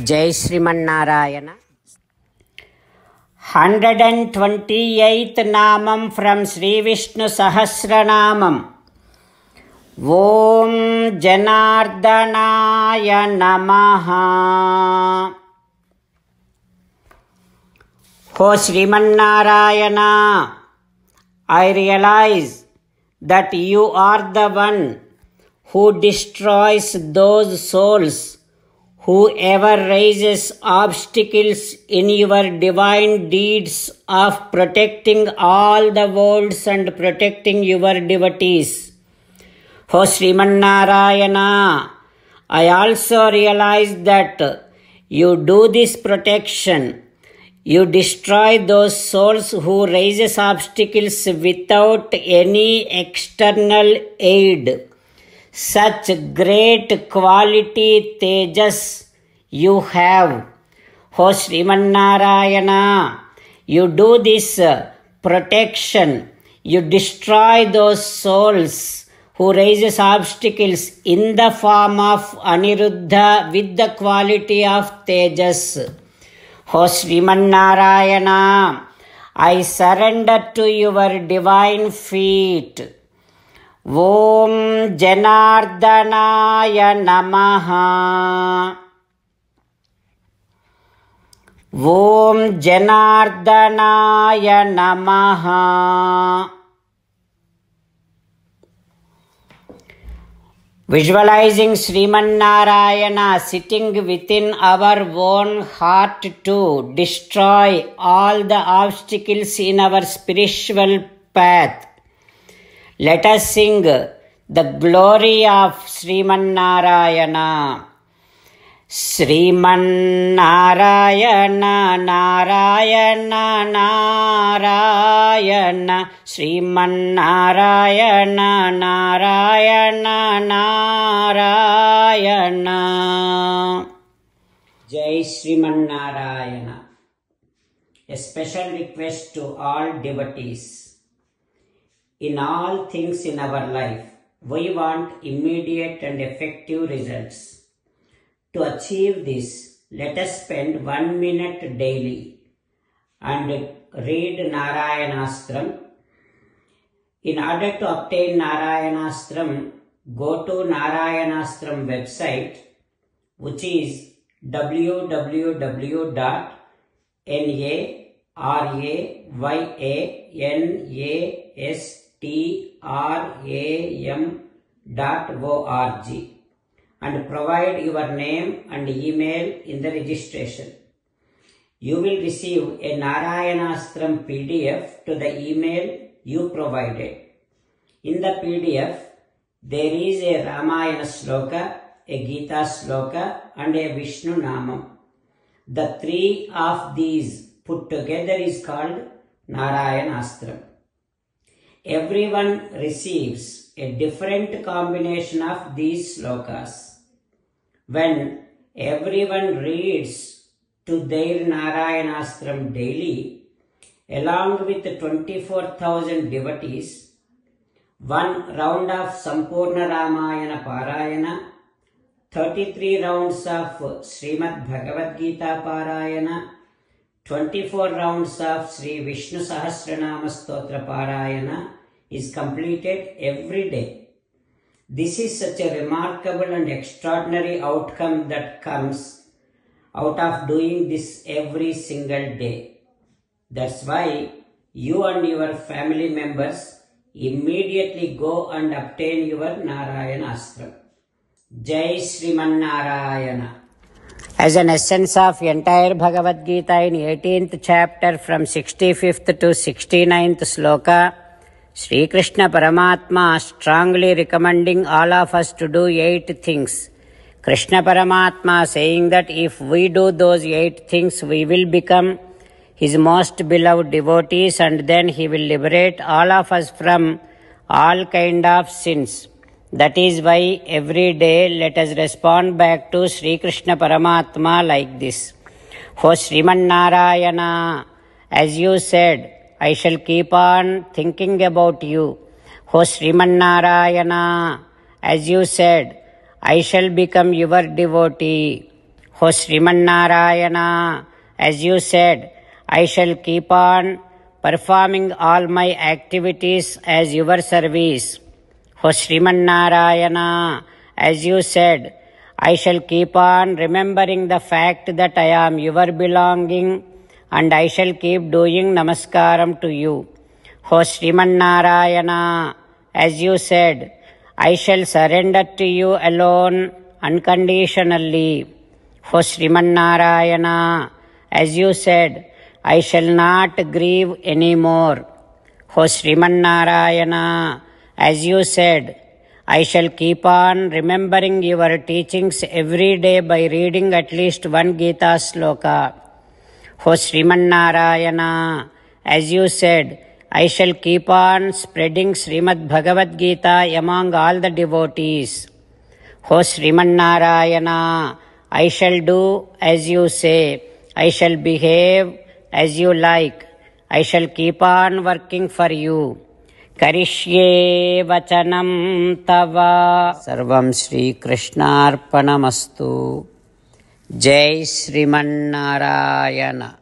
జై శ్రీమన్నారాయణ. 128th నామం from Shri Vishnu Sahasranamam. ఓం జనార్దనాయ నమః. ఓ Srimannarayana, I realize that you are the one who destroys those souls whoever raises obstacles in your divine deeds of protecting all the worlds and protecting your devotees. O Srimannarayana, I also realize that you do this protection. You destroy those souls who raises obstacles without any external aid. Such great quality tejas you have. O Srimannarayana, you do this protection. You destroy those souls who raises obstacles in the form of Aniruddha with the quality of tejas. O Srimannarayana, I surrender to your divine feet. Om Janardanaya Namaha. Om Janardanaya Namaha. Visualizing Srimannarayana sitting within our own heart to destroy all the obstacles in our spiritual path. Let us sing the glory of Srimannarayana. Srimannarayana, Narayana, Narayana, Srimannarayana, Narayana, Narayana. Jai Srimannarayana. A special request to all devotees. In all things in our life, we want immediate and effective results. To achieve this, let us spend 1 minute daily and read Narayanastram. In order to obtain Narayanastram, go to Narayanastram website, which is www.narayanaastram.org, and provide your name and email in the registration. You will receive a Narayanastram PDF to the email you provided. In the PDF, there is a Ramayana Sloka, a Gita Sloka, and a Vishnu Namam. The three of these put together is called Narayanastram. Everyone receives a different combination of these slokas. When everyone reads to their Narayanastram daily, along with 24,000 devotees, 1 round of Sampurna Ramayana Parayana, 33 rounds of Srimad Bhagavad Gita Parayana, 24 rounds of Sri Vishnu Sahasranama Stotra Parayana is completed every day. This is such a remarkable and extraordinary outcome that comes out of doing this every single day. That's why you and your family members immediately go and obtain your Narayanastram. Jai Srimannarayana. As an essence of entire Bhagavad Gita in 18th chapter from 65th to 69th sloka, Sri Krishna Paramatma strongly recommending all of us to do 8 things. Krishna Paramatma saying that if we do those 8 things, we will become his most beloved devotees, and then he will liberate all of us from all kind of sins. That is why every day let us respond back to Sri Krishna Paramatma like this. O Srimannarayana, as you said, I shall keep on thinking about you. O Srimannarayana, as you said, I shall become your devotee. O Srimannarayana, as you said, I shall keep on performing all my activities as your service. O Srimannarayana, as you said, I shall keep on remembering the fact that I am your belonging and I shall keep doing namaskaram to you. O Srimannarayana, as you said, I shall surrender to you alone unconditionally. O Srimannarayana, as you said, I shall not grieve anymore. O Srimannarayana, as you said, I shall keep on remembering your teachings every day by reading at least one Gita sloka. O Srimannarayana, as you said, I shall keep on spreading Srimad Bhagavad Gita among all the devotees. O Srimannarayana, I shall do as you say. I shall behave as you like. I shall keep on working for you. Karishye vachanam tava. Sarvam Shri Krishnarpanamastu. Jai Srimannarayana.